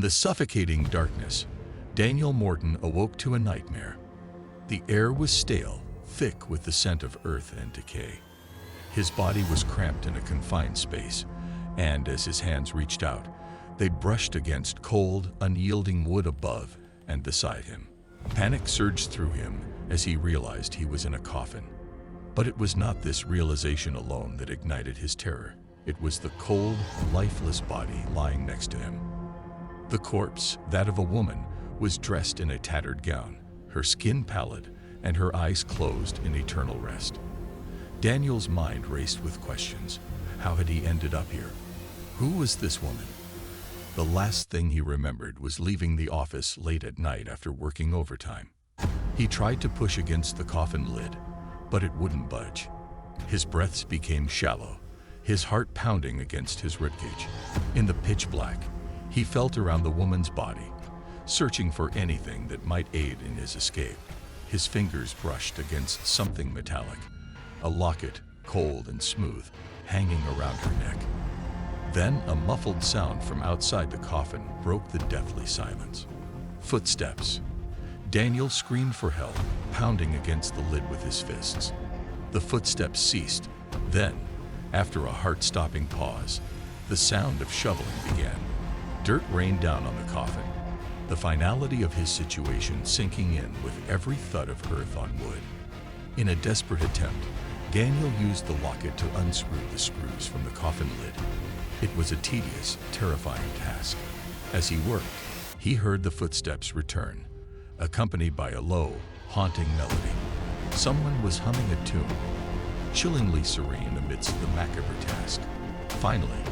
the suffocating darkness, Daniel Morton awoke to a nightmare. The air was stale, thick with the scent of earth and decay. His body was cramped in a confined space, and as his hands reached out, they brushed against cold, unyielding wood above and beside him. Panic surged through him as he realized he was in a coffin. But it was not this realization alone that ignited his terror. It was the cold, lifeless body lying next to him. The corpse, that of a woman, was dressed in a tattered gown, her skin pallid and her eyes closed in eternal rest. Daniel's mind raced with questions. How had he ended up here? Who was this woman? The last thing he remembered was leaving the office late at night after working overtime. He tried to push against the coffin lid, but it wouldn't budge. His breaths became shallow, his heart pounding against his ribcage. In the pitch black, he felt around the woman's body, searching for anything that might aid in his escape. His fingers brushed against something metallic, a locket, cold and smooth, hanging around her neck. Then a muffled sound from outside the coffin broke the deathly silence. Footsteps. Daniel screamed for help, pounding against the lid with his fists. The footsteps ceased. Then, after a heart-stopping pause, the sound of shoveling began. Dirt rained down on the coffin, the finality of his situation sinking in with every thud of earth on wood. In a desperate attempt, Daniel used the locket to unscrew the screws from the coffin lid. It was a tedious, terrifying task. As he worked, he heard the footsteps return, accompanied by a low, haunting melody. Someone was humming a tune, chillingly serene amidst the macabre task. Finally,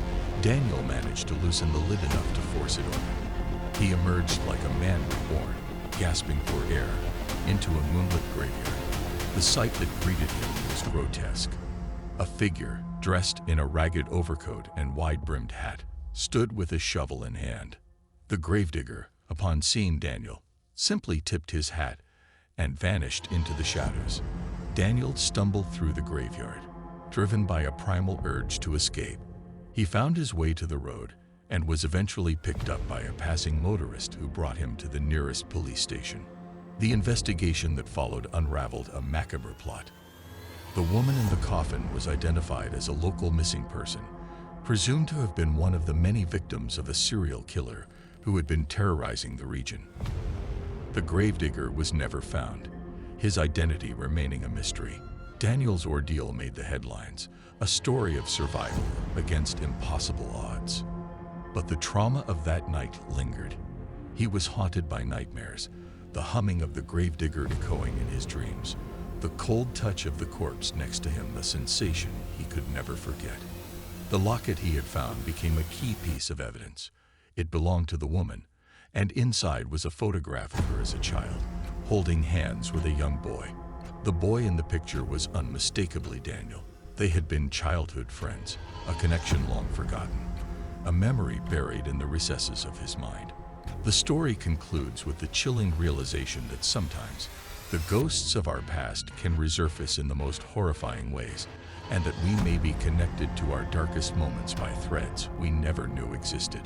Daniel managed to loosen the lid enough to force it open. He emerged like a man reborn, gasping for air, into a moonlit graveyard. The sight that greeted him was grotesque. A figure, dressed in a ragged overcoat and wide-brimmed hat, stood with a shovel in hand. The gravedigger, upon seeing Daniel, simply tipped his hat and vanished into the shadows. Daniel stumbled through the graveyard, driven by a primal urge to escape. He found his way to the road and was eventually picked up by a passing motorist who brought him to the nearest police station. The investigation that followed unraveled a macabre plot. The woman in the coffin was identified as a local missing person, presumed to have been one of the many victims of a serial killer who had been terrorizing the region. The gravedigger was never found, his identity remaining a mystery. Daniel's ordeal made the headlines, a story of survival against impossible odds. But the trauma of that night lingered. He was haunted by nightmares, the humming of the gravedigger echoing in his dreams, the cold touch of the corpse next to him, a sensation he could never forget. The locket he had found became a key piece of evidence. It belonged to the woman, and inside was a photograph of her as a child, holding hands with a young boy. The boy in the picture was unmistakably Daniel. They had been childhood friends, a connection long forgotten, a memory buried in the recesses of his mind. The story concludes with the chilling realization that sometimes the ghosts of our past can resurface in the most horrifying ways, and that we may be connected to our darkest moments by threads we never knew existed.